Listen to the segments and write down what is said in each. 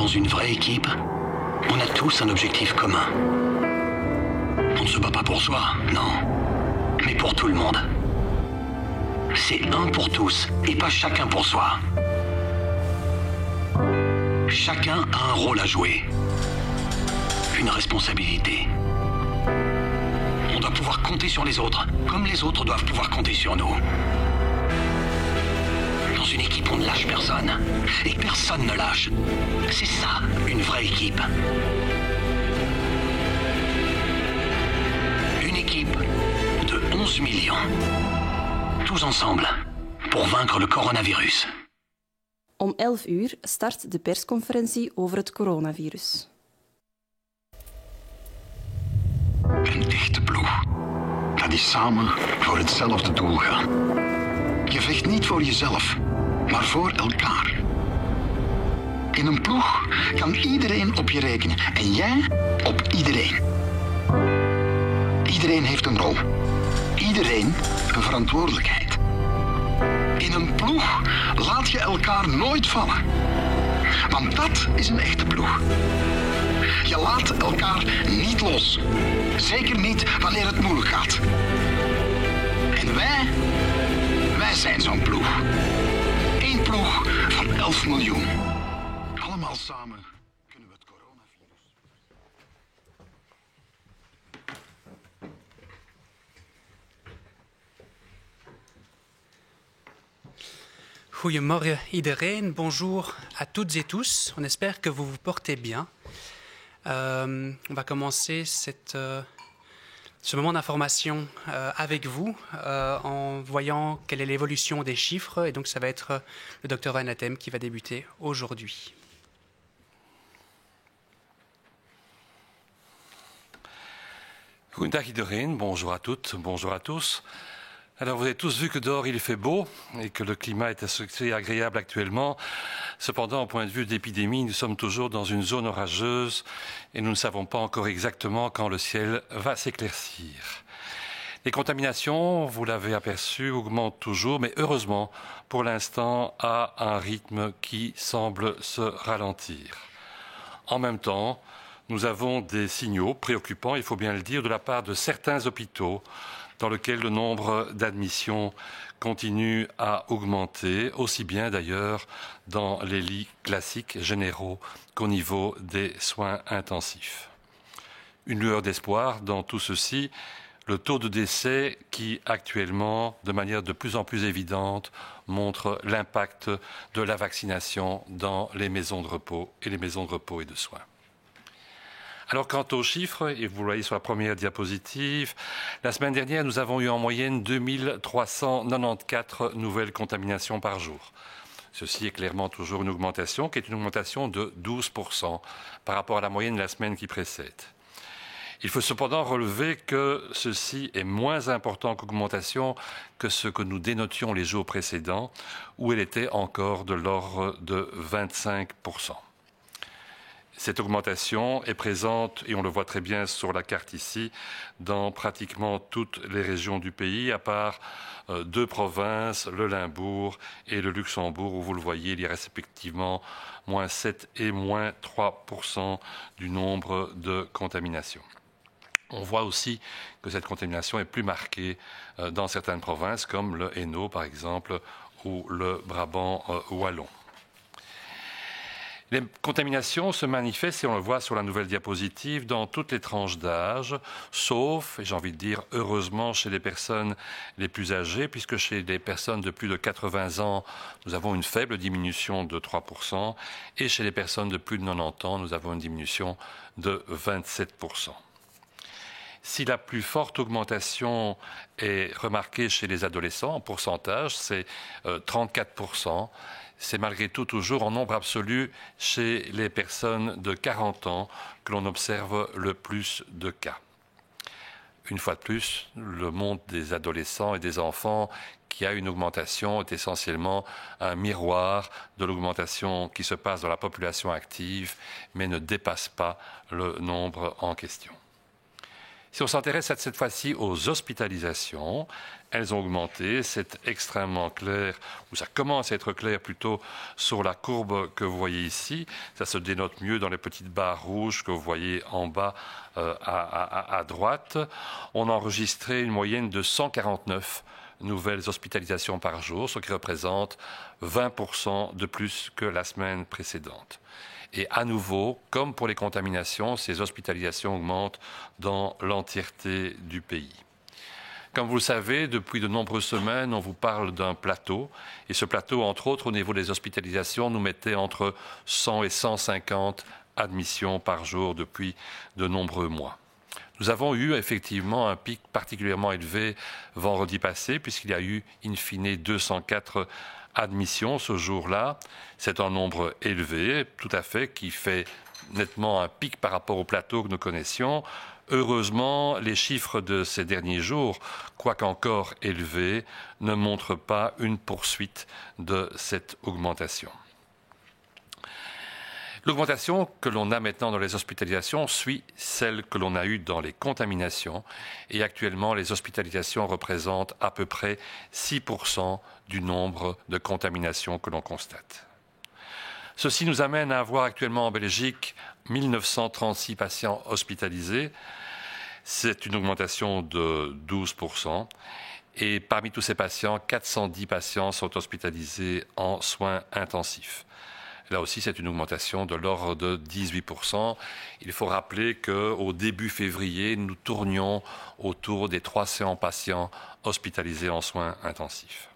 Dans une vraie équipe, on a tous un objectif commun. On ne se bat pas pour soi, non, mais pour tout le monde. C'est un pour tous et pas chacun pour soi. Chacun a un rôle à jouer, une responsabilité. On doit pouvoir compter sur les autres, comme les autres doivent pouvoir compter sur nous. Dans une équipe, on ne lâche personne. Et personne ne lâche. C'est ça, une vraie équipe. Une équipe de 11 millions. Tous ensemble, pour vaincre le coronavirus. Om 11 uur start de persconferentie over het coronavirus. Een echte ploeg. Dat die samen voor hetzelfde doel gaan. Je vecht niet voor jezelf, maar voor elkaar. In een ploeg kan iedereen op je rekenen en jij op iedereen. Iedereen heeft een rol. Iedereen een verantwoordelijkheid. In een ploeg laat je elkaar nooit vallen. Want dat is een echte ploeg. Je laat elkaar niet los. Zeker niet wanneer het moeilijk gaat. En wij zijn zo'n ploeg. Eén ploeg van 11 miljoen. Allemaal samen kunnen we het coronavirus. Goedemorgen iedereen, bonjour à toutes et tous. On espère que vous vous portez bien. On va commencer ce moment d'information avec vous en voyant quelle est l'évolution des chiffres. Et donc ça va être le docteur Van Atem qui va débuter aujourd'hui. Goedendag iedereen, bonjour à toutes, bonjour à tous. Alors vous avez tous vu que dehors il fait beau et que le climat est assez agréable actuellement. Cependant, au point de vue d'épidémie, nous sommes toujours dans une zone orageuse et nous ne savons pas encore exactement quand le ciel va s'éclaircir. Les contaminations, vous l'avez aperçu, augmentent toujours, mais heureusement, pour l'instant, à un rythme qui semble se ralentir. En même temps, nous avons des signaux préoccupants, il faut bien le dire, de la part de certains hôpitaux dans lesquels le nombre d'admissions continue à augmenter, aussi bien d'ailleurs dans les lits classiques généraux qu'au niveau des soins intensifs. Une lueur d'espoir dans tout ceci, le taux de décès qui actuellement, de manière de plus en plus évidente, montre l'impact de la vaccination dans les maisons de repos et les maisons de repos et de soins. Alors quant aux chiffres, et vous le voyez sur la première diapositive, la semaine dernière, nous avons eu en moyenne 2394 nouvelles contaminations par jour. Ceci est clairement toujours une augmentation, qui est une augmentation de 12% par rapport à la moyenne de la semaine qui précède. Il faut cependant relever que ceci est moins important qu'augmentation que ce que nous dénotions les jours précédents, où elle était encore de l'ordre de 25%. Cette augmentation est présente, et on le voit très bien sur la carte ici, dans pratiquement toutes les régions du pays, à part deux provinces, le Limbourg et le Luxembourg, où vous le voyez, il y a respectivement moins 7 et moins 3% du nombre de contaminations. On voit aussi que cette contamination est plus marquée dans certaines provinces, comme le Hainaut par exemple, ou le Brabant wallon. Les contaminations se manifestent, et on le voit sur la nouvelle diapositive, dans toutes les tranches d'âge, sauf, et j'ai envie de dire heureusement, chez les personnes les plus âgées, puisque chez les personnes de plus de 80 ans, nous avons une faible diminution de 3%, et chez les personnes de plus de 90 ans, nous avons une diminution de 27%. Si la plus forte augmentation est remarquée chez les adolescents, en pourcentage, c'est 34%. C'est malgré tout toujours en nombre absolu chez les personnes de 40 ans que l'on observe le plus de cas. Une fois de plus, le monde des adolescents et des enfants qui a une augmentation est essentiellement un miroir de l'augmentation qui se passe dans la population active, mais ne dépasse pas le nombre en question. Si on s'intéresse cette fois-ci aux hospitalisations, elles ont augmenté. C'est extrêmement clair, ou ça commence à être clair plutôt sur la courbe que vous voyez ici. Ça se dénote mieux dans les petites barres rouges que vous voyez en bas à droite. On a enregistré une moyenne de 149 nouvelles hospitalisations par jour, ce qui représente 20% de plus que la semaine précédente. Et à nouveau, comme pour les contaminations, ces hospitalisations augmentent dans l'entièreté du pays. Comme vous le savez, depuis de nombreuses semaines, on vous parle d'un plateau. Et ce plateau, entre autres, au niveau des hospitalisations, nous mettait entre 100 et 150 admissions par jour depuis de nombreux mois. Nous avons eu effectivement un pic particulièrement élevé vendredi passé, puisqu'il y a eu, in fine, 204 admissions ce jour-là. C'est un nombre élevé, tout à fait, qui fait nettement un pic par rapport au plateau que nous connaissions. Heureusement, les chiffres de ces derniers jours, quoiqu'encore élevés, ne montrent pas une poursuite de cette augmentation. L'augmentation que l'on a maintenant dans les hospitalisations suit celle que l'on a eue dans les contaminations. Et actuellement, les hospitalisations représentent à peu près 6% du nombre de contaminations que l'on constate. Ceci nous amène à avoir actuellement en Belgique 1936 patients hospitalisés. C'est une augmentation de 12%. Et parmi tous ces patients, 410 patients sont hospitalisés en soins intensifs. Là aussi, c'est une augmentation de l'ordre de 18%. Il faut rappeler qu'au début février, nous tournions autour des 300 patients hospitalisés en soins intensifs.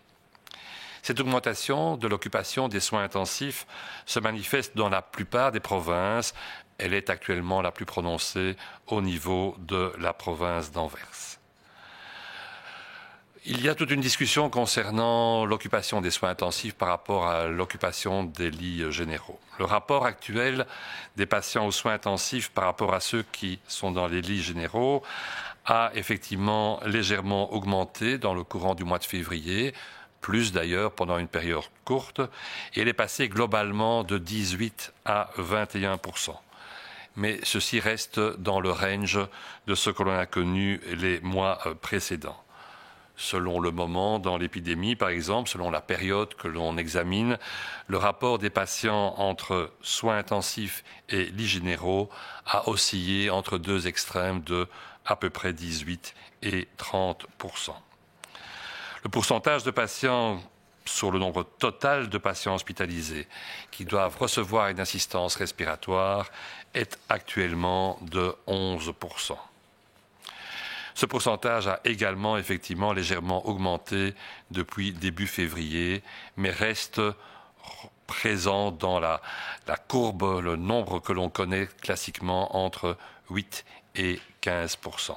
Cette augmentation de l'occupation des soins intensifs se manifeste dans la plupart des provinces. Elle est actuellement la plus prononcée au niveau de la province d'Anvers. Il y a toute une discussion concernant l'occupation des soins intensifs par rapport à l'occupation des lits généraux. Le rapport actuel des patients aux soins intensifs par rapport à ceux qui sont dans les lits généraux a effectivement légèrement augmenté dans le courant du mois de février, plus d'ailleurs pendant une période courte, et elle est passée globalement de 18 à 21%. Mais ceci reste dans le range de ce que l'on a connu les mois précédents. Selon le moment dans l'épidémie, par exemple, selon la période que l'on examine, le rapport des patients entre soins intensifs et lits généraux a oscillé entre deux extrêmes de à peu près 18 et 30%. Le pourcentage de patients sur le nombre total de patients hospitalisés qui doivent recevoir une assistance respiratoire est actuellement de 11%. Ce pourcentage a également effectivement légèrement augmenté depuis début février, mais reste présent dans la courbe, le nombre que l'on connaît classiquement entre 8 et 15%.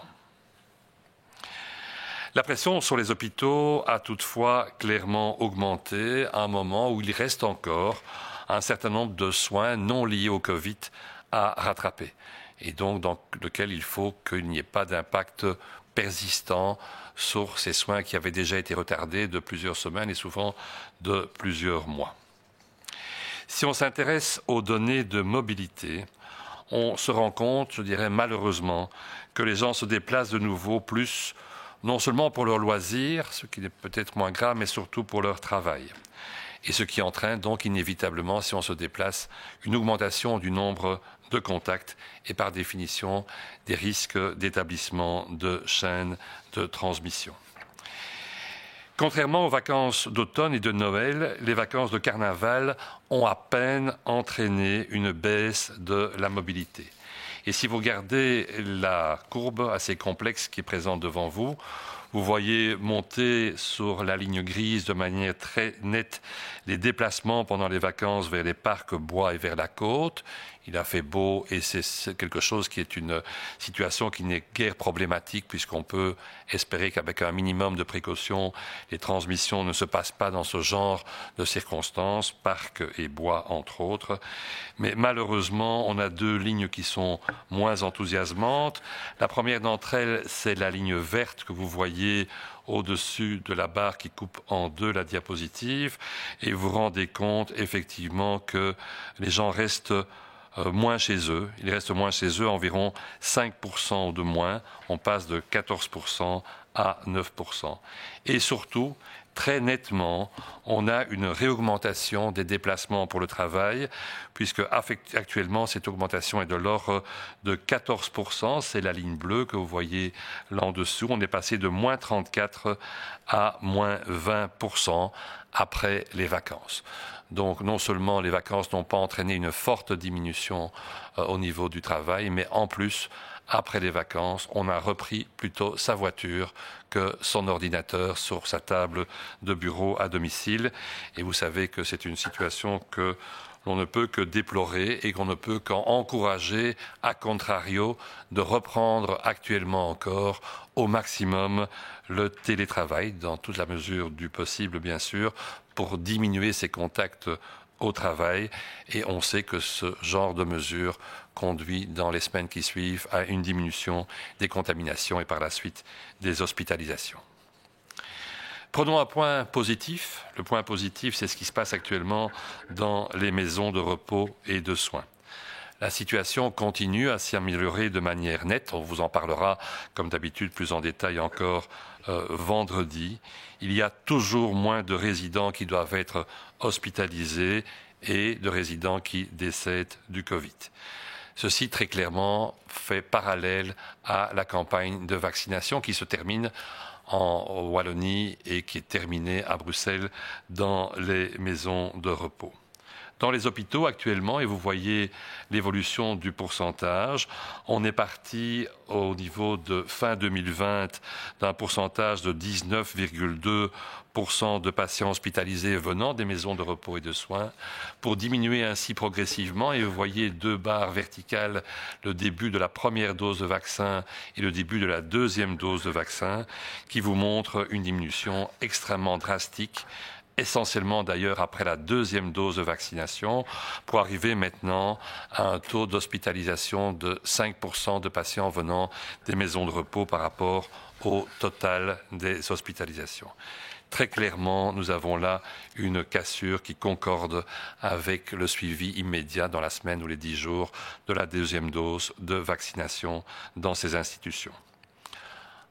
La pression sur les hôpitaux a toutefois clairement augmenté à un moment où il reste encore un certain nombre de soins non liés au Covid à rattraper, et donc dans lequel il faut qu'il n'y ait pas d'impact persistant sur ces soins qui avaient déjà été retardés de plusieurs semaines et souvent de plusieurs mois. Si on s'intéresse aux données de mobilité, on se rend compte, je dirais malheureusement, que les gens se déplacent de nouveau plus, non seulement pour leurs loisirs, ce qui est peut-être moins grave, mais surtout pour leur travail. Et ce qui entraîne donc inévitablement, si on se déplace, une augmentation du nombre de contacts et par définition des risques d'établissement de chaînes de transmission. Contrairement aux vacances d'automne et de Noël, les vacances de carnaval ont à peine entraîné une baisse de la mobilité. Et si vous regardez la courbe assez complexe qui est présente devant vous, vous voyez monter sur la ligne grise de manière très nette les déplacements pendant les vacances vers les parcs, bois et vers la côte. Il a fait beau et c'est quelque chose qui est une situation qui n'est guère problématique puisqu'on peut espérer qu'avec un minimum de précautions, les transmissions ne se passent pas dans ce genre de circonstances, parcs et bois entre autres. Mais malheureusement, on a deux lignes qui sont moins enthousiasmantes. La première d'entre elles, c'est la ligne verte que vous voyez au-dessus de la barre qui coupe en deux la diapositive et vous vous rendez compte effectivement que les gens restent moins chez eux. Ils restent moins chez eux, environ 5% de moins. On passe de 14% à 9%. Et surtout, très nettement, on a une réaugmentation des déplacements pour le travail, puisque actuellement, cette augmentation est de l'ordre de 14%. C'est la ligne bleue que vous voyez là en dessous. On est passé de moins 34 à moins 20% après les vacances. Donc non seulement les vacances n'ont pas entraîné une forte diminution au niveau du travail, mais en plus, après les vacances, on a repris plutôt sa voiture que son ordinateur sur sa table de bureau à domicile. Et vous savez que c'est une situation que l'on ne peut que déplorer et qu'on ne peut qu'encourager, à contrario, de reprendre actuellement encore au maximum le télétravail, dans toute la mesure du possible, bien sûr, pour diminuer ses contacts au travail. Et on sait que ce genre de mesure conduit dans les semaines qui suivent à une diminution des contaminations et par la suite des hospitalisations. Prenons un point positif. Le point positif, c'est ce qui se passe actuellement dans les maisons de repos et de soins. La situation continue à s'améliorer de manière nette. On vous en parlera, comme d'habitude, plus en détail encore vendredi. Il y a toujours moins de résidents qui doivent être hospitalisés et de résidents qui décèdent du Covid. Ceci, très clairement, fait parallèle à la campagne de vaccination qui se termine en Wallonie et qui est terminée à Bruxelles dans les maisons de repos. Dans les hôpitaux actuellement, et vous voyez l'évolution du pourcentage, on est parti au niveau de fin 2020 d'un pourcentage de 19,2% de patients hospitalisés venant des maisons de repos et de soins, pour diminuer ainsi progressivement. Et vous voyez deux barres verticales, le début de la première dose de vaccin et le début de la deuxième dose de vaccin, qui vous montrent une diminution extrêmement drastique, essentiellement d'ailleurs après la deuxième dose de vaccination, pour arriver maintenant à un taux d'hospitalisation de 5% de patients venant des maisons de repos par rapport au total des hospitalisations. Très clairement, nous avons là une cassure qui concorde avec le suivi immédiat dans la semaine ou les 10 jours de la deuxième dose de vaccination dans ces institutions.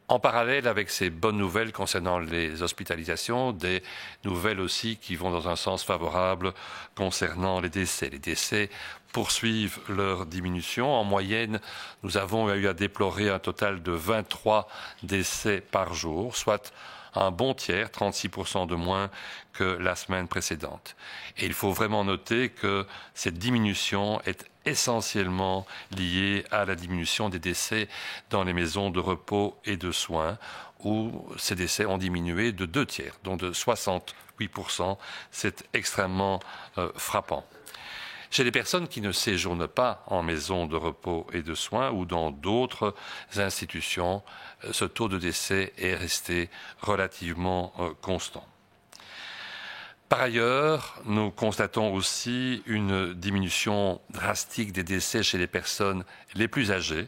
En parallèle avec ces bonnes nouvelles concernant les hospitalisations, des nouvelles aussi qui vont dans un sens favorable concernant les décès. Les décès poursuivent leur diminution. En moyenne, nous avons eu à déplorer un total de 23 décès par jour, soit un bon tiers, 36% de moins que la semaine précédente. Et il faut vraiment noter que cette diminution est essentiellement liée à la diminution des décès dans les maisons de repos et de soins, où ces décès ont diminué de 2 tiers, donc de 68%. C'est extrêmement frappant. Chez les personnes qui ne séjournent pas en maison de repos et de soins ou dans d'autres institutions, ce taux de décès est resté relativement constant. Par ailleurs, nous constatons aussi une diminution drastique des décès chez les personnes les plus âgées.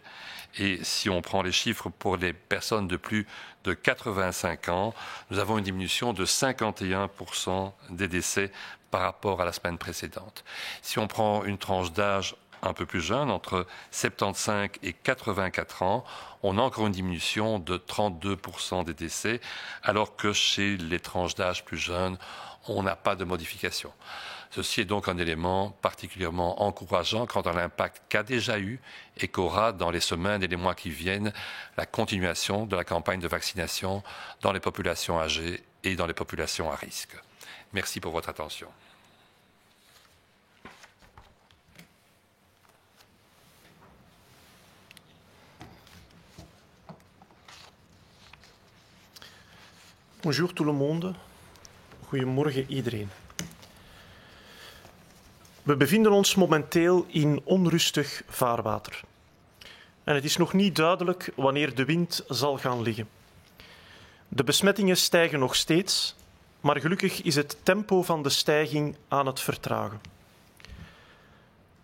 Et si on prend les chiffres pour les personnes de plus de 85 ans, nous avons une diminution de 51% des décès par rapport à la semaine précédente. Si on prend une tranche d'âge un peu plus jeune, entre 75 et 84 ans, on a encore une diminution de 32% des décès, alors que chez les tranches d'âge plus jeunes, on n'a pas de modification. Ceci est donc un élément particulièrement encourageant quant à l'impact qu'a déjà eu et qu'aura dans les semaines et les mois qui viennent la continuation de la campagne de vaccination dans les populations âgées et dans les populations à risque. Merci pour votre attention. Bonjour tout le monde. Goedemorgen iedereen. We bevinden ons momenteel in onrustig vaarwater. En het is nog niet duidelijk wanneer de wind zal gaan liggen. De besmettingen stijgen nog steeds, maar gelukkig is het tempo van de stijging aan het vertragen.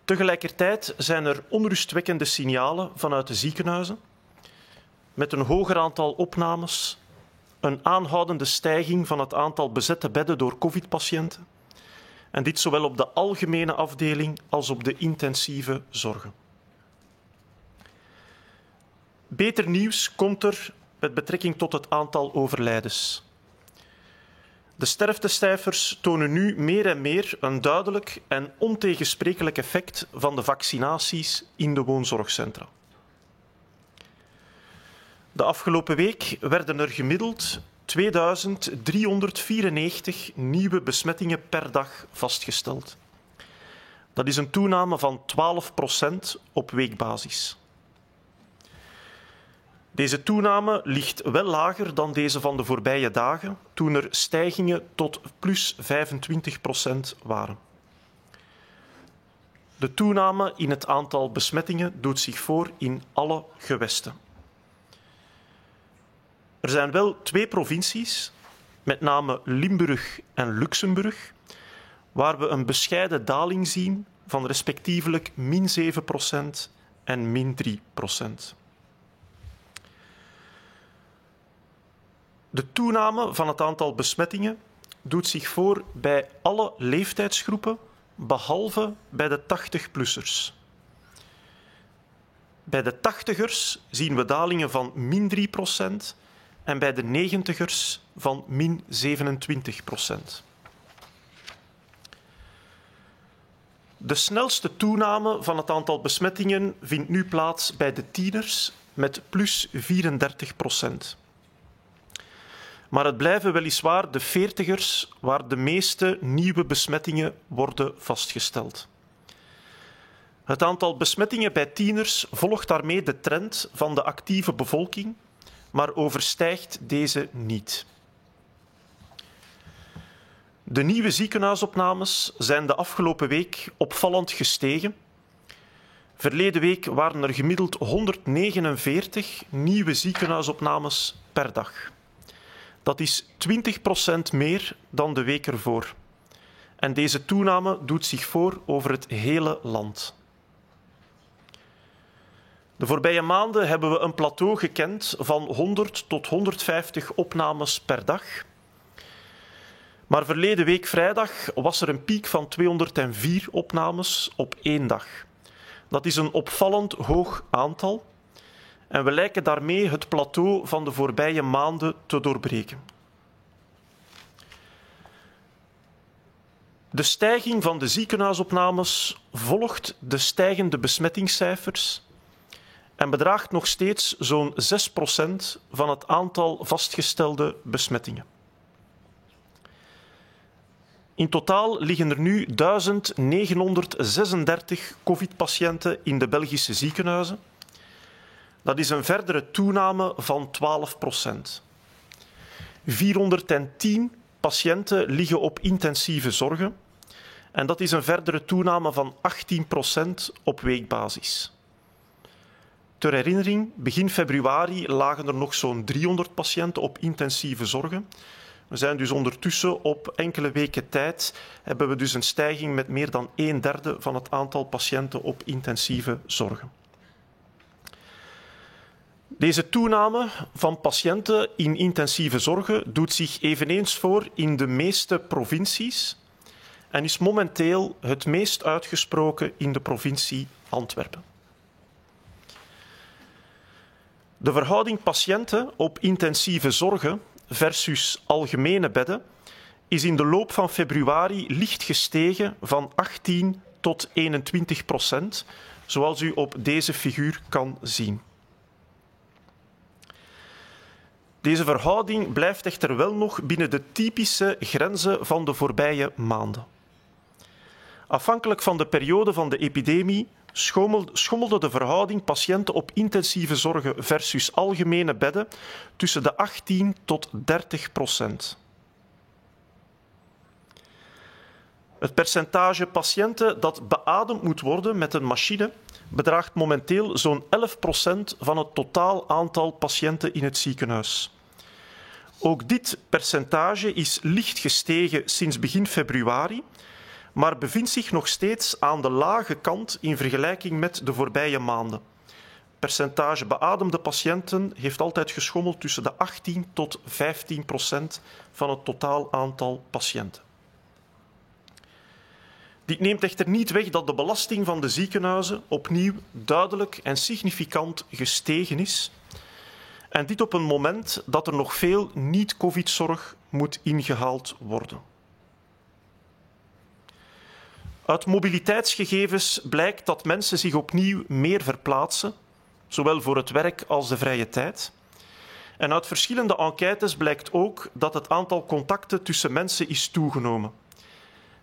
Tegelijkertijd zijn er onrustwekkende signalen vanuit de ziekenhuizen, met een hoger aantal opnames, een aanhoudende stijging van het aantal bezette bedden door COVID-patiënten En dit zowel op de algemene afdeling als op de intensieve zorgen. Beter nieuws komt er met betrekking tot het aantal overlijdens. De sterftecijfers tonen nu meer en meer een duidelijk en ontegensprekelijk effect van de vaccinaties in de woonzorgcentra. De afgelopen week werden er gemiddeld 2394 nieuwe besmettingen per dag vastgesteld. Dat is een toename van 12% op weekbasis. Deze toename ligt wel lager dan deze van de voorbije dagen, toen er stijgingen tot plus 25% waren. De toename in het aantal besmettingen doet zich voor in alle gewesten. Er zijn wel 2 provincies, met name Limburg en Luxemburg, waar we een bescheiden daling zien van respectievelijk -7% en -3%. De toename van het aantal besmettingen doet zich voor bij alle leeftijdsgroepen, behalve bij de 80-plussers. Bij de 80ers zien we dalingen van -3% en bij de 90ers van -27%. De snelste toename van het aantal besmettingen vindt nu plaats bij de tieners met plus 34%. Maar het blijven weliswaar de 40ers waar de meeste nieuwe besmettingen worden vastgesteld. Het aantal besmettingen bij tieners volgt daarmee de trend van de actieve bevolking, maar overstijgt deze niet. De nieuwe ziekenhuisopnames zijn de afgelopen week opvallend gestegen. Verleden week waren er gemiddeld 149 nieuwe ziekenhuisopnames per dag. Dat is 20% meer dan de week ervoor. En deze toename doet zich voor over het hele land. De voorbije maanden hebben we een plateau gekend van 100 tot 150 opnames per dag. Maar verleden week vrijdag was er een piek van 204 opnames op 1 dag. Dat is een opvallend hoog aantal. En we lijken daarmee het plateau van de voorbije maanden te doorbreken. De stijging van de ziekenhuisopnames volgt de stijgende besmettingscijfers en bedraagt nog steeds zo'n 6% van het aantal vastgestelde besmettingen. In totaal liggen er nu 1936 COVID-patiënten in de Belgische ziekenhuizen. Dat is een verdere toename van 12%. 410 patiënten liggen op intensieve zorgen en dat is een verdere toename van 18% op weekbasis. Ter herinnering, begin februari lagen er nog zo'n 300 patiënten op intensieve zorgen. We zijn dus ondertussen op enkele weken tijd hebben we dus een stijging met meer dan 1/3 van het aantal patiënten op intensieve zorgen. Deze toename van patiënten in intensieve zorgen doet zich eveneens voor in de meeste provincies en is momenteel het meest uitgesproken in de provincie Antwerpen. De verhouding patiënten op intensieve zorgen versus algemene bedden is in de loop van februari licht gestegen van 18 tot 21%, zoals u op deze figuur kan zien. Deze verhouding blijft echter wel nog binnen de typische grenzen van de voorbije maanden. Afhankelijk van de periode van de epidemie schommelde de verhouding patiënten op intensieve zorgen versus algemene bedden tussen de 18 tot 30%. Het percentage patiënten dat beademd moet worden met een machine bedraagt momenteel zo'n 11% van het totaal aantal patiënten in het ziekenhuis. Ook dit percentage is licht gestegen sinds begin februari, maar bevindt zich nog steeds aan de lage kant in vergelijking met de voorbije maanden. Het percentage beademde patiënten heeft altijd geschommeld tussen de 18 tot 15% van het totaal aantal patiënten. Dit neemt echter niet weg dat de belasting van de ziekenhuizen opnieuw duidelijk en significant gestegen is. En dit op een moment dat er nog veel niet-covid-zorg moet ingehaald worden. Uit mobiliteitsgegevens blijkt dat mensen zich opnieuw meer verplaatsen, zowel voor het werk als de vrije tijd. En uit verschillende enquêtes blijkt ook dat het aantal contacten tussen mensen is toegenomen.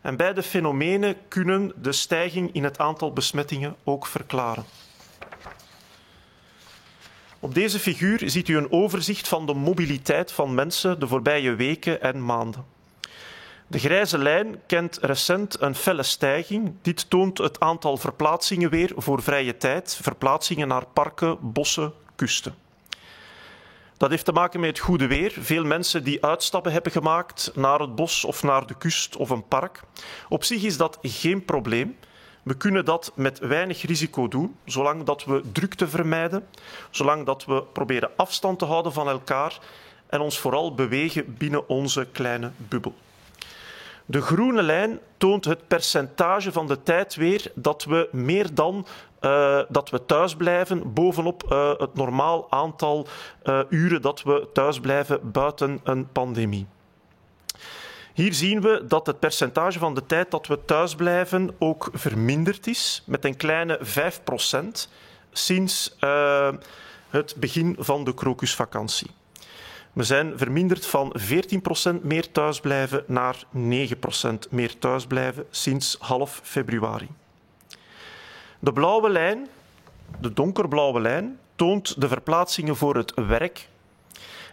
En beide fenomenen kunnen de stijging in het aantal besmettingen ook verklaren. Op deze figuur ziet u een overzicht van de mobiliteit van mensen de voorbije weken en maanden. De grijze lijn kent recent een felle stijging. Dit toont het aantal verplaatsingen weer voor vrije tijd, verplaatsingen naar parken, bossen, kusten. Dat heeft te maken met het goede weer. Veel mensen die uitstappen hebben gemaakt naar het bos of naar de kust of een park. Op zich is dat geen probleem. We kunnen dat met weinig risico doen, zolang dat we drukte vermijden, zolang dat we proberen afstand te houden van elkaar en ons vooral bewegen binnen onze kleine bubbel. De groene lijn toont het percentage van de tijd weer dat we meer dan dat we thuis blijven bovenop het normaal aantal uren dat we thuis blijven buiten een pandemie. Hier zien we dat het percentage van de tijd dat we thuis blijven ook verminderd is, met een kleine 5% sinds het begin van de krokusvakantie. We zijn verminderd van 14% meer thuisblijven naar 9% meer thuisblijven sinds half februari. De blauwe lijn, de donkerblauwe lijn, toont de verplaatsingen voor het werk.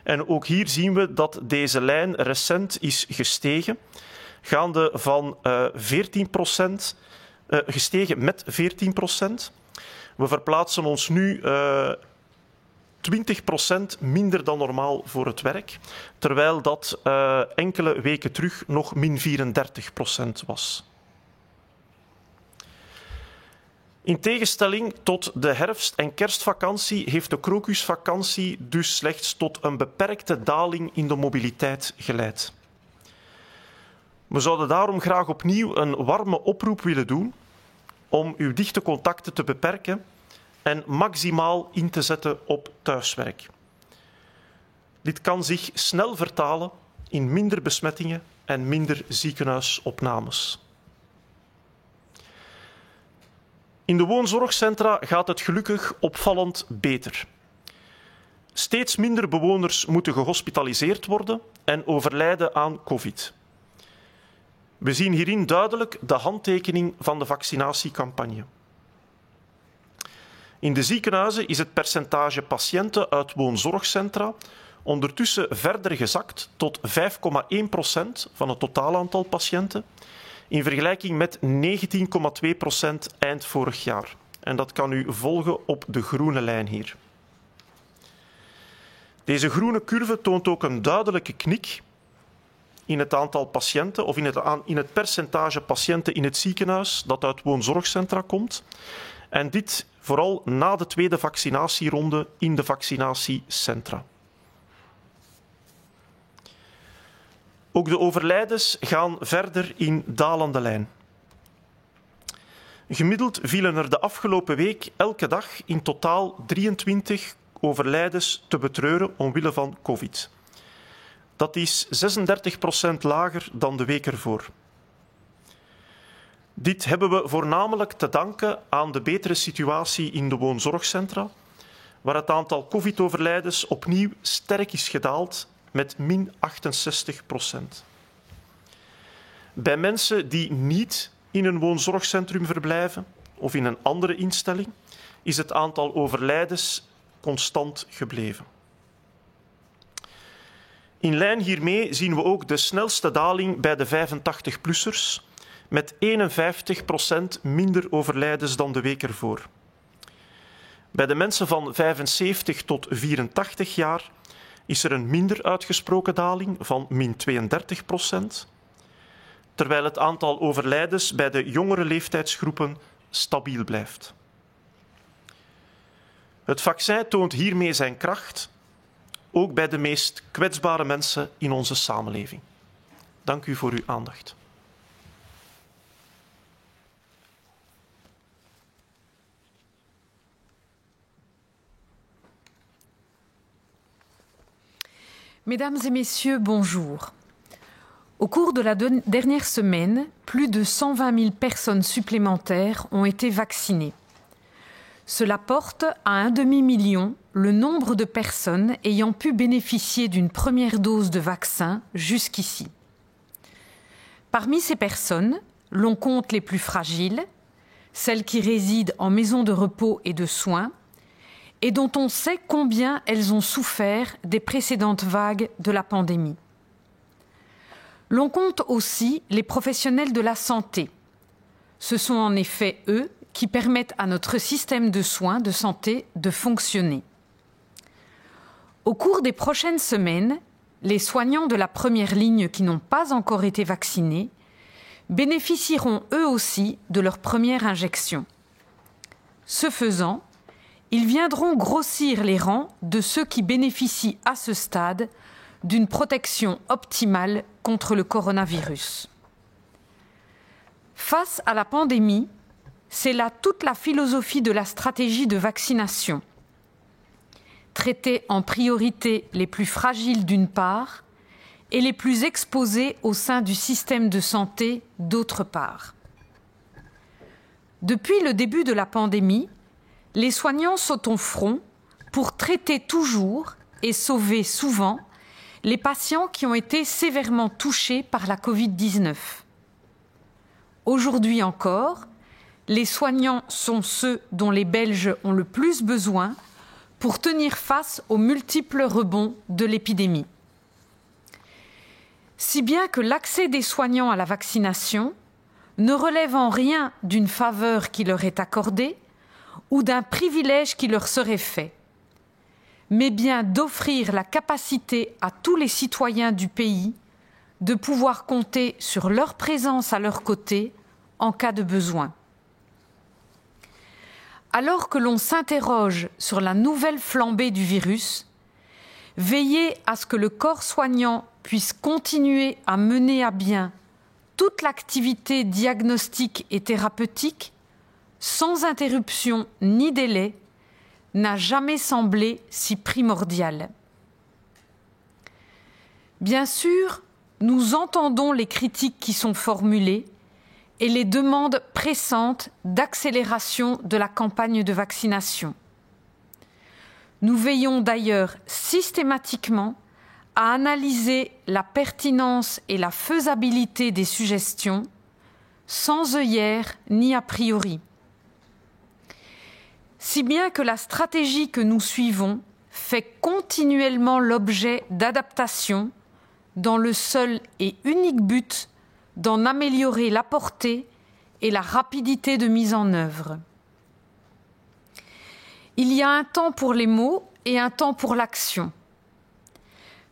En ook hier zien we dat deze lijn recent is gestegen, gaande van 14%, gestegen met 14%. We verplaatsen ons nu 20% minder dan normaal voor het werk, terwijl dat enkele weken terug nog min 34% was. In tegenstelling tot de herfst- en kerstvakantie heeft de krokusvakantie dus slechts tot een beperkte daling in de mobiliteit geleid. We zouden daarom graag opnieuw een warme oproep willen doen om uw dichte contacten te beperken en maximaal in te zetten op thuiswerk. Dit kan zich snel vertalen in minder besmettingen en minder ziekenhuisopnames. In de woonzorgcentra gaat het gelukkig opvallend beter. Steeds minder bewoners moeten gehospitaliseerd worden en overlijden aan COVID. We zien hierin duidelijk de handtekening van de vaccinatiecampagne. In de ziekenhuizen is het percentage patiënten uit woonzorgcentra ondertussen verder gezakt tot 5,1% van het totaal aantal patiënten, in vergelijking met 19,2% eind vorig jaar. En dat kan u volgen op de groene lijn hier. Deze groene curve toont ook een duidelijke knik in het aantal patiënten of in het percentage patiënten in het ziekenhuis dat uit woonzorgcentra komt. En dit vooral na de tweede vaccinatieronde in de vaccinatiecentra. Ook de overlijdens gaan verder in dalende lijn. Gemiddeld vielen er de afgelopen week elke dag in totaal 23 overlijdens te betreuren omwille van COVID. Dat is 36% lager dan de week ervoor. Dit hebben we voornamelijk te danken aan de betere situatie in de woonzorgcentra, waar het aantal COVID-overlijdens opnieuw sterk is gedaald met min 68%. Bij mensen die niet in een woonzorgcentrum verblijven of in een andere instelling, is het aantal overlijdens constant gebleven. In lijn hiermee zien we ook de snelste daling bij de 85-plussers, met 51% minder overlijdens dan de week ervoor. Bij de mensen van 75 tot 84 jaar is er een minder uitgesproken daling van min 32%, terwijl het aantal overlijdens bij de jongere leeftijdsgroepen stabiel blijft. Het vaccin toont hiermee zijn kracht, ook bij de meest kwetsbare mensen in onze samenleving. Dank u voor uw aandacht. Mesdames et messieurs, bonjour. Au cours de la dernière semaine, plus de 120 000 personnes supplémentaires ont été vaccinées. Cela porte à 1,5 million le nombre de personnes ayant pu bénéficier d'une première dose de vaccin jusqu'ici. Parmi ces personnes, l'on compte les plus fragiles, celles qui résident en maison de repos et de soins, et dont on sait combien elles ont souffert des précédentes vagues de la pandémie. L'on compte aussi les professionnels de la santé. Ce sont en effet eux qui permettent à notre système de soins de santé de fonctionner. Au cours des prochaines semaines, les soignants de la première ligne qui n'ont pas encore été vaccinés bénéficieront eux aussi de leur première injection. Ce faisant, ils viendront grossir les rangs de ceux qui bénéficient à ce stade d'une protection optimale contre le coronavirus. Face à la pandémie, c'est là toute la philosophie de la stratégie de vaccination. Traiter en priorité les plus fragiles d'une part et les plus exposés au sein du système de santé d'autre part. Depuis le début de la pandémie, les soignants sont au front pour traiter toujours et sauver souvent les patients qui ont été sévèrement touchés par la Covid-19. Aujourd'hui encore, les soignants sont ceux dont les Belges ont le plus besoin pour tenir face aux multiples rebonds de l'épidémie. Si bien que l'accès des soignants à la vaccination ne relève en rien d'une faveur qui leur est accordée ou d'un privilège qui leur serait fait, mais bien d'offrir la capacité à tous les citoyens du pays de pouvoir compter sur leur présence à leur côté en cas de besoin. Alors que l'on s'interroge sur la nouvelle flambée du virus, veiller à ce que le corps soignant puisse continuer à mener à bien toute l'activité diagnostique et thérapeutique, sans interruption ni délai, n'a jamais semblé si primordial. Bien sûr, nous entendons les critiques qui sont formulées et les demandes pressantes d'accélération de la campagne de vaccination. Nous veillons d'ailleurs systématiquement à analyser la pertinence et la faisabilité des suggestions, sans œillères ni a priori. Si bien que la stratégie que nous suivons fait continuellement l'objet d'adaptations dans le seul et unique but d'en améliorer la portée et la rapidité de mise en œuvre. Il y a un temps pour les mots et un temps pour l'action.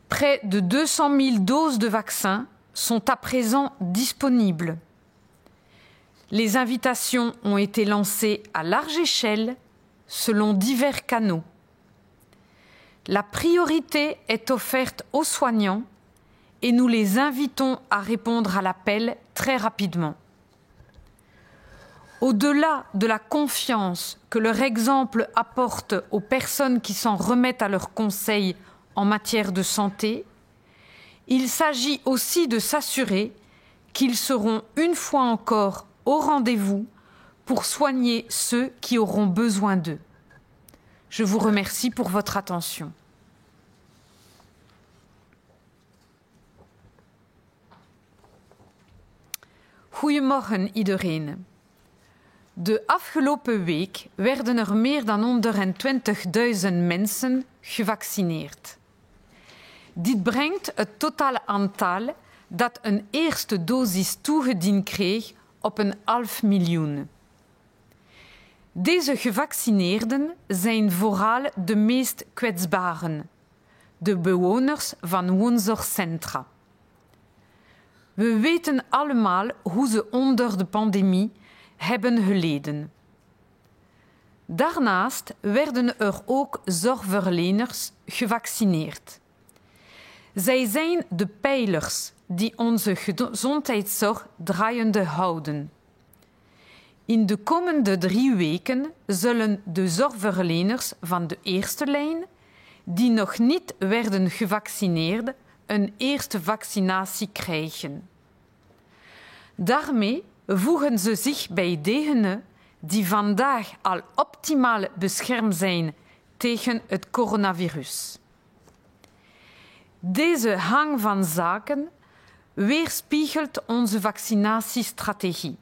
Près de 200 000 doses de vaccins sont à présent disponibles. Les invitations ont été lancées à large échelle selon divers canaux. La priorité est offerte aux soignants et nous les invitons à répondre à l'appel très rapidement. Au-delà de la confiance que leur exemple apporte aux personnes qui s'en remettent à leurs conseils en matière de santé, il s'agit aussi de s'assurer qu'ils seront une fois encore au rendez-vous pour soigner ceux qui auront besoin d'eux. Je vous remercie pour votre attention. Goedemorgen iedereen. De afgelopen week werden meer dan 120.000 mensen gevaccineerd. Dit brengt het totale aantal dat een eerste dosis toegediend kreeg op 500.000. Deze gevaccineerden zijn vooral de meest kwetsbaren, de bewoners van woonzorgcentra. We weten allemaal hoe ze onder de pandemie hebben geleden. Daarnaast werden er ook zorgverleners gevaccineerd. Zij zijn de pijlers die onze gezondheidszorg draaiende houden. In de komende 3 weken zullen de zorgverleners van de eerste lijn, die nog niet werden gevaccineerd een eerste vaccinatie krijgen. Daarmee voegen ze zich bij degenen die vandaag al optimaal beschermd zijn tegen het coronavirus. Deze hang van zaken weerspiegelt onze vaccinatiestrategie.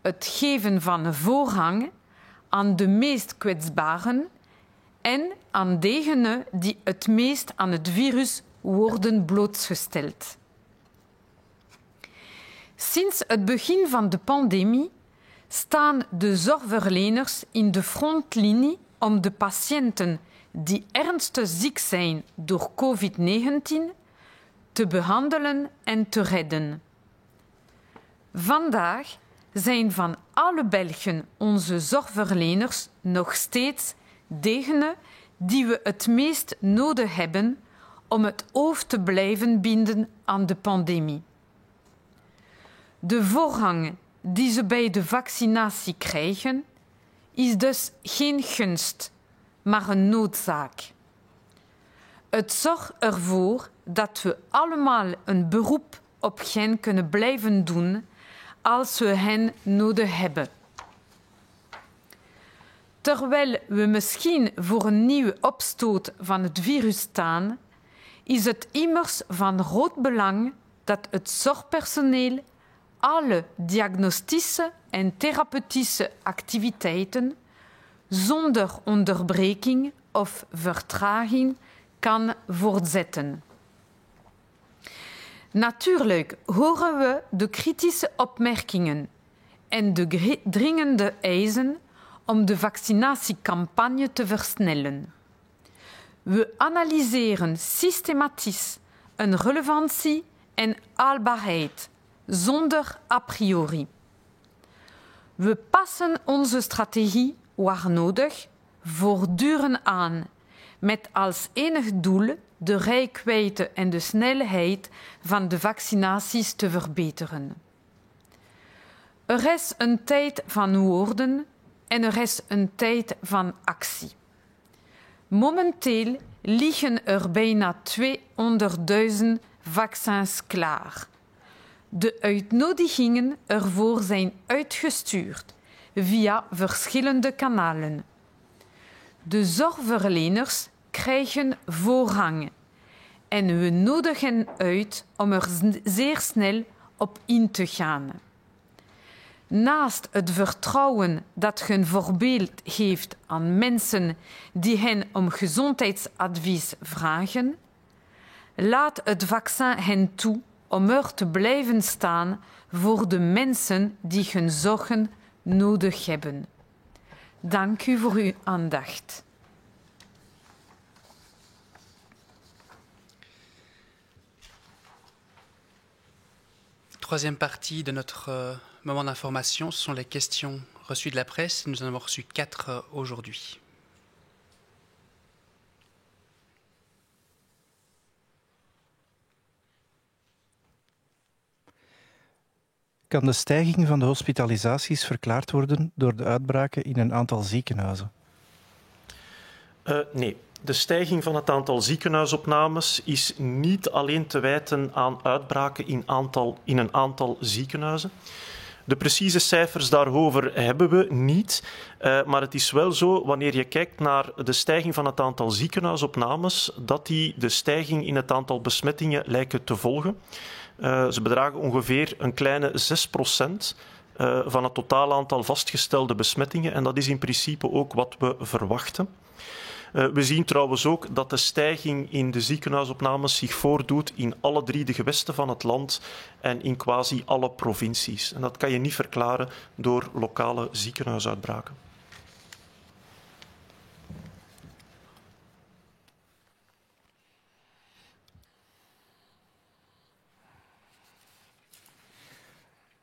Het geven van voorrang aan de meest kwetsbaren en aan degenen die het meest aan het virus worden blootgesteld. Sinds het begin van de pandemie staan de zorgverleners in de frontlinie om de patiënten die ernstig ziek zijn door COVID-19 te behandelen en te redden. Vandaag zijn van alle Belgen onze zorgverleners nog steeds degenen die we het meest nodig hebben om het hoofd te blijven binden aan de pandemie. De voorrang die ze bij de vaccinatie krijgen is dus geen gunst, maar een noodzaak. Het zorgt ervoor dat we allemaal een beroep op hen kunnen blijven doen als we hen nodig hebben. Terwijl we misschien voor een nieuwe opstoot van het virus staan, is het immers van groot belang dat het zorgpersoneel alle diagnostische en therapeutische activiteiten zonder onderbreking of vertraging kan voortzetten. Natuurlijk horen we de kritische opmerkingen en de dringende eisen om de vaccinatiecampagne te versnellen. We analyseren systematisch een relevantie en haalbaarheid zonder a priori. We passen onze strategie, waar nodig, voortdurend aan, met als enig doel de reikwijdte en de snelheid van de vaccinaties te verbeteren. Er is een tijd van woorden en er is een tijd van actie. Momenteel liggen er bijna 200.000 vaccins klaar. De uitnodigingen ervoor zijn uitgestuurd via verschillende kanalen. De zorgverleners krijgen voorrang en we nodigen uit om er zeer snel op in te gaan. Naast het vertrouwen dat hun voorbeeld geeft aan mensen die hen om gezondheidsadvies vragen, laat het vaccin hen toe om er te blijven staan voor de mensen die hun zorgen nodig hebben. Dank u voor uw aandacht. Troisième partie de notre moment d'information, ce sont les questions reçues de la presse. Nous en avons reçu 4 aujourd'hui. Kan de stijging van de hospitalisaties verklaard worden door de uitbraken in een aantal ziekenhuizen? Nee. De stijging van het aantal ziekenhuisopnames is niet alleen te wijten aan uitbraken in een aantal ziekenhuizen. De precieze cijfers daarover hebben we niet, maar het is wel zo, wanneer je kijkt naar de stijging van het aantal ziekenhuisopnames, dat die de stijging in het aantal besmettingen lijken te volgen. Ze bedragen ongeveer een kleine 6% van het totaal aantal vastgestelde besmettingen en dat is in principe ook wat we verwachten. We zien trouwens ook dat de stijging in de ziekenhuisopnames zich voordoet in alle 3 de gewesten van het land en in quasi alle provincies. En dat kan je niet verklaren door lokale ziekenhuisuitbraken.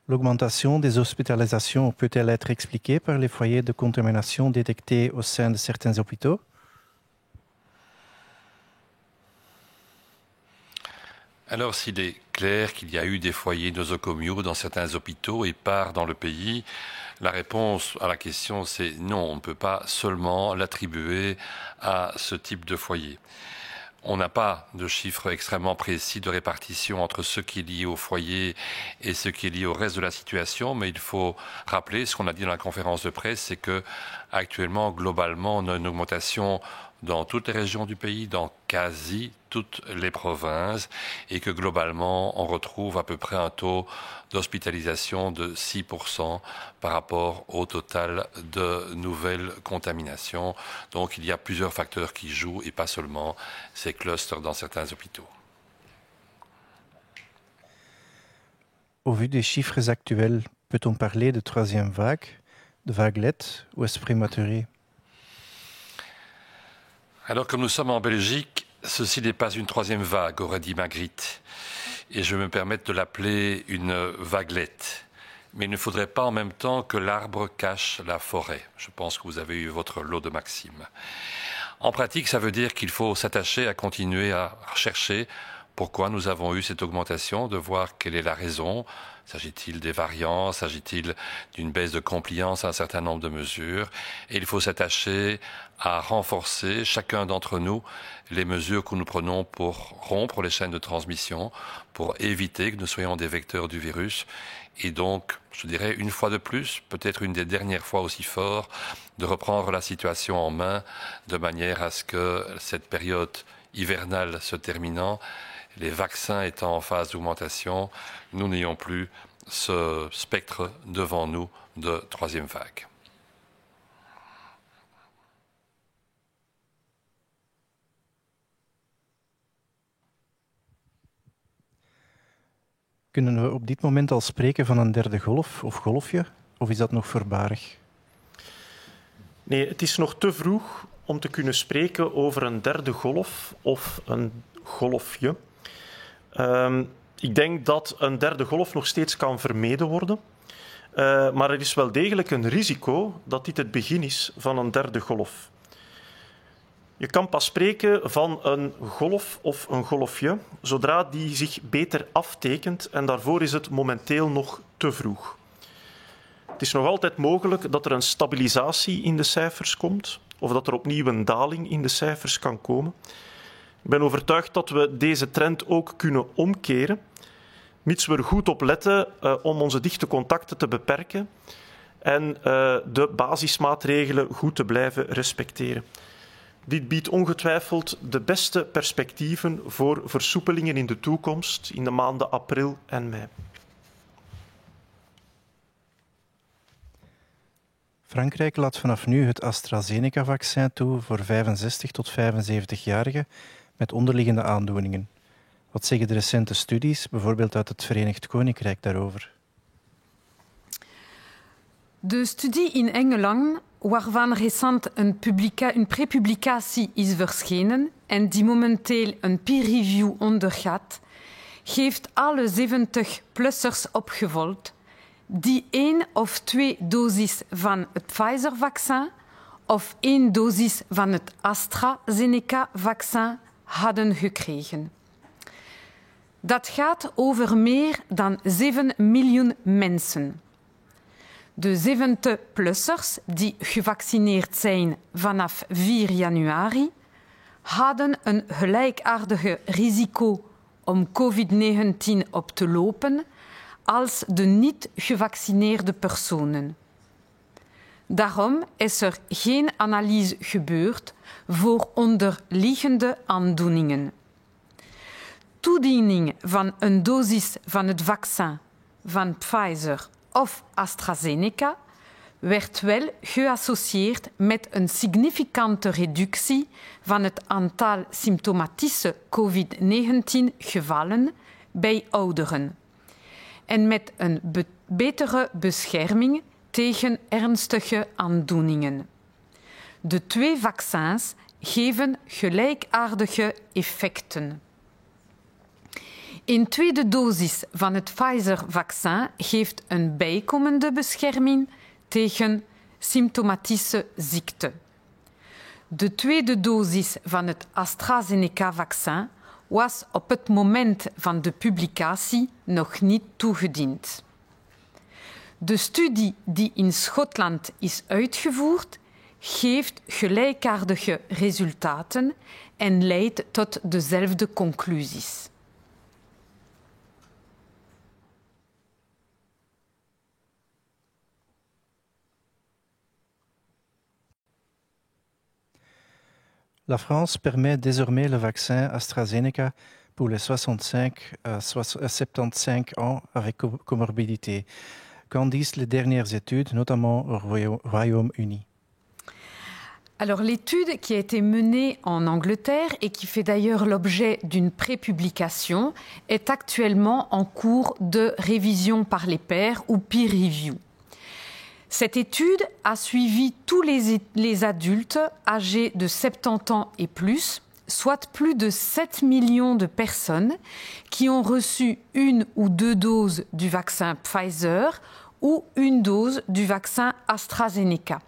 L'augmentation des hospitalisations peut-elle être expliquée par les foyers de contamination détectés au sein de certains hôpitaux? Alors, s'il est clair qu'il y a eu des foyers nosocomiaux dans certains hôpitaux et par dans le pays, la réponse à la question, c'est non, on ne peut pas seulement l'attribuer à ce type de foyer. On n'a pas de chiffres extrêmement précis de répartition entre ce qui est lié au foyer et ce qui est lié au reste de la situation, mais il faut rappeler ce qu'on a dit dans la conférence de presse, c'est que actuellement, globalement, on a une augmentation dans toutes les régions du pays, dans quasi toutes les provinces, et que globalement, on retrouve à peu près un taux d'hospitalisation de 6% par rapport au total de nouvelles contaminations. Donc il y a plusieurs facteurs qui jouent, et pas seulement ces clusters dans certains hôpitaux. Au vu des chiffres actuels, peut-on parler de troisième vague, de vaguelette ou est-ce prématuré? Alors, comme nous sommes en Belgique, ceci n'est pas une troisième vague, aurait dit Magritte. Et je me permets de l'appeler une vaguelette. Mais il ne faudrait pas en même temps que l'arbre cache la forêt. Je pense que vous avez eu votre lot de maximes. En pratique, ça veut dire qu'il faut s'attacher à continuer à chercher pourquoi nous avons eu cette augmentation, de voir quelle est la raison. S'agit-il des variants? S'agit-il d'une baisse de compliance à un certain nombre de mesures? Et il faut s'attacher à renforcer, chacun d'entre nous, les mesures que nous prenons pour rompre les chaînes de transmission, pour éviter que nous soyons des vecteurs du virus. Et donc, je dirais une fois de plus, peut-être une des dernières fois aussi fort, de reprendre la situation en main de manière à ce que cette période hivernale se terminant, les vaccins étant en phase d'augmentation, nous n'ayons plus ce spectre devant nous de troisième vague. Kunnen we op dit moment al spreken van een derde golf of golfje? Of is dat nog voorbarig? Nee, het is nog te vroeg om te kunnen spreken over een derde golf of een golfje. Ik denk dat een derde golf nog steeds kan vermeden worden. Maar er is wel degelijk een risico dat dit het begin is van een derde golf. Je kan pas spreken van een golf of een golfje zodra die zich beter aftekent en daarvoor is het momenteel nog te vroeg. Het is nog altijd mogelijk dat er een stabilisatie in de cijfers komt of dat er opnieuw een daling in de cijfers kan komen. Ik ben overtuigd dat we deze trend ook kunnen omkeren, mits we er goed op letten om onze dichte contacten te beperken en de basismaatregelen goed te blijven respecteren. Dit biedt ongetwijfeld de beste perspectieven voor versoepelingen in de toekomst, in de maanden april en mei. Frankrijk laat vanaf nu het AstraZeneca-vaccin toe voor 65 tot 75-jarigen met onderliggende aandoeningen. Wat zeggen de recente studies, bijvoorbeeld uit het Verenigd Koninkrijk, daarover? De studie in Engeland, waarvan recent een prepublicatie is verschenen en die momenteel een peer-review ondergaat, heeft alle 70-plussers opgevolgd die 1 of 2 doses van het Pfizer-vaccin of 1 dosis van het AstraZeneca-vaccin hadden gekregen. Dat gaat over meer dan 7 miljoen mensen. De 70-plussers die gevaccineerd zijn vanaf 4 januari hadden een gelijkaardige risico om COVID-19 op te lopen als de niet-gevaccineerde personen. Daarom is er geen analyse gebeurd voor onderliggende aandoeningen. Toediening van een dosis van het vaccin van Pfizer of AstraZeneca werd wel geassocieerd met een significante reductie van het aantal symptomatische COVID-19-gevallen bij ouderen en met een betere bescherming tegen ernstige aandoeningen. De 2 vaccins geven gelijkaardige effecten. Een tweede dosis van het Pfizer-vaccin geeft een bijkomende bescherming tegen symptomatische ziekte. De tweede dosis van het AstraZeneca-vaccin was op het moment van de publicatie nog niet toegediend. De studie die in Schotland is uitgevoerd, geeft gelijkaardige resultaten en leidt tot dezelfde conclusies. La France permet désormais le vaccin AstraZeneca pour les 65 à 75 ans avec comorbidité. Qu'en disent les dernières études, notamment au Royaume-Uni? Alors l'étude qui a été menée en Angleterre et qui fait d'ailleurs l'objet d'une prépublication est actuellement en cours de révision par les pairs ou peer review. Cette étude a suivi tous les adultes âgés de 70 ans et plus, soit plus de 7 millions de personnes qui ont reçu 1 ou 2 doses du vaccin Pfizer ou 1 dose du vaccin AstraZeneca.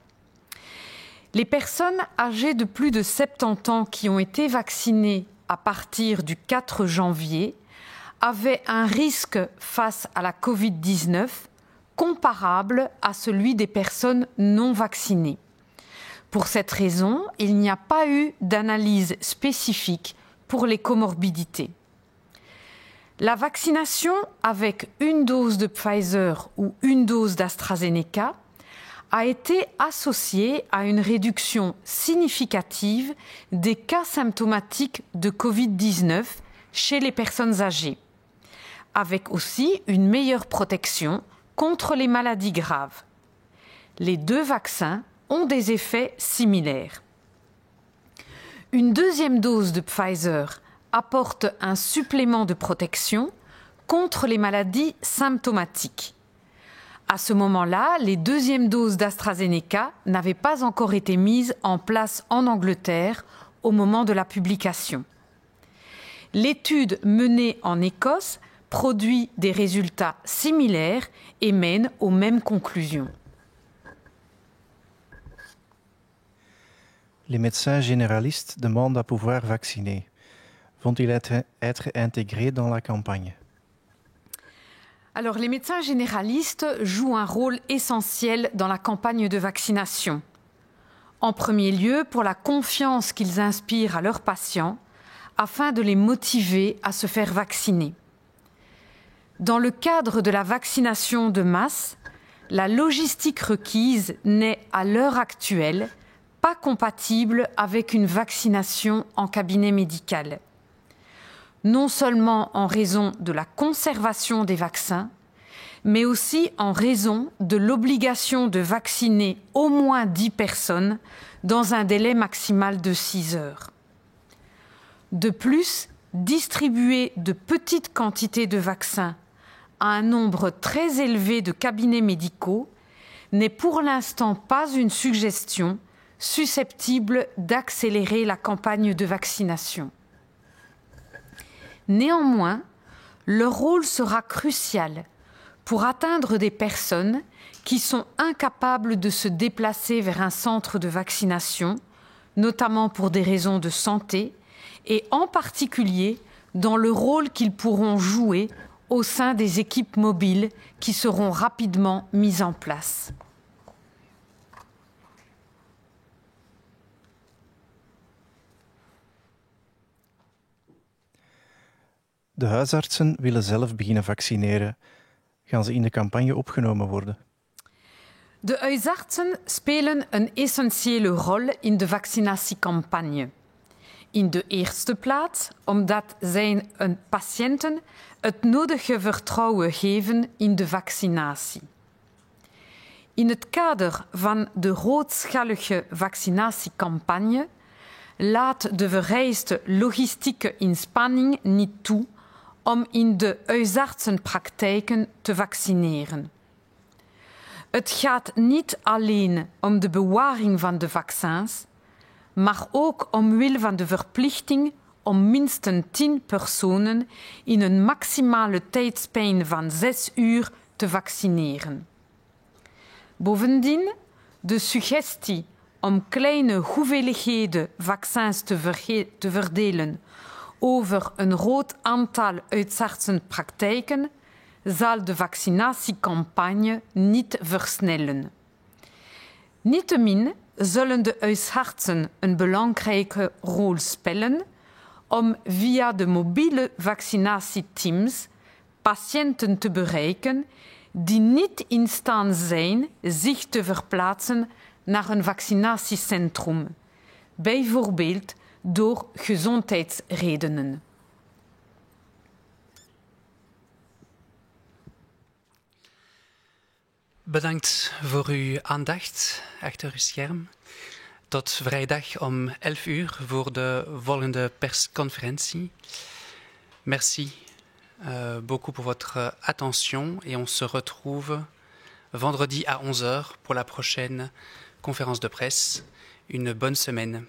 Les personnes âgées de plus de 70 ans qui ont été vaccinées à partir du 4 janvier avaient un risque face à la Covid-19 comparable à celui des personnes non vaccinées. Pour cette raison, il n'y a pas eu d'analyse spécifique pour les comorbidités. La vaccination avec 1 dose de Pfizer ou 1 dose d'AstraZeneca a été associée à une réduction significative des cas symptomatiques de Covid-19 chez les personnes âgées, avec aussi une meilleure protection contre les maladies graves. Les 2 vaccins ont des effets similaires. Une 2e dose de Pfizer apporte un supplément de protection contre les maladies symptomatiques. À ce moment-là, les 2e doses d'AstraZeneca n'avaient pas encore été mises en place en Angleterre au moment de la publication. L'étude menée en Écosse produit des résultats similaires et mène aux mêmes conclusions. Les médecins généralistes demandent à pouvoir vacciner. Vont-ils être intégrés dans la campagne? Alors, les médecins généralistes jouent un rôle essentiel dans la campagne de vaccination. En premier lieu, pour la confiance qu'ils inspirent à leurs patients, afin de les motiver à se faire vacciner. Dans le cadre de la vaccination de masse, la logistique requise n'est, à l'heure actuelle, pas compatible avec une vaccination en cabinet médical. Non seulement en raison de la conservation des vaccins, mais aussi en raison de l'obligation de vacciner au moins 10 personnes dans un délai maximal de 6 heures. De plus, distribuer de petites quantités de vaccins à un nombre très élevé de cabinets médicaux n'est pour l'instant pas une suggestion susceptible d'accélérer la campagne de vaccination. Néanmoins, leur rôle sera crucial pour atteindre des personnes qui sont incapables de se déplacer vers un centre de vaccination, notamment pour des raisons de santé, et en particulier dans le rôle qu'ils pourront jouer au sein des équipes mobiles qui seront rapidement mises en place. De huisartsen willen zelf beginnen vaccineren. Gaan ze in de campagne opgenomen worden? De huisartsen spelen een essentiële rol in de vaccinatiecampagne. In de eerste plaats omdat zij hun patiënten het nodige vertrouwen geven in de vaccinatie. In het kader van de grootschalige vaccinatiecampagne laat de vereiste logistieke inspanning niet toe om in de huisartsenpraktijken te vaccineren. Het gaat niet alleen om de bewaring van de vaccins, maar ook omwille van de verplichting om minstens 10 personen in een maximale tijdspanne van 6 uur te vaccineren. Bovendien, de suggestie om kleine hoeveelheden vaccins te verdelen over een groot aantal huisartsenpraktijken zal de vaccinatiecampagne niet versnellen. Niettemin zullen de huisartsen een belangrijke rol spelen om via de mobiele vaccinatieteams patiënten te bereiken die niet in staat zijn zich te verplaatsen naar een vaccinatiecentrum, bijvoorbeeld door gezondheidsredenen. Bedankt voor uw aandacht achter uw scherm. Tot vrijdag om 11 uur voor de volgende persconferentie. Merci beaucoup pour votre attention et on se retrouve vendredi à 11 h pour la prochaine conférence de presse. Une bonne semaine.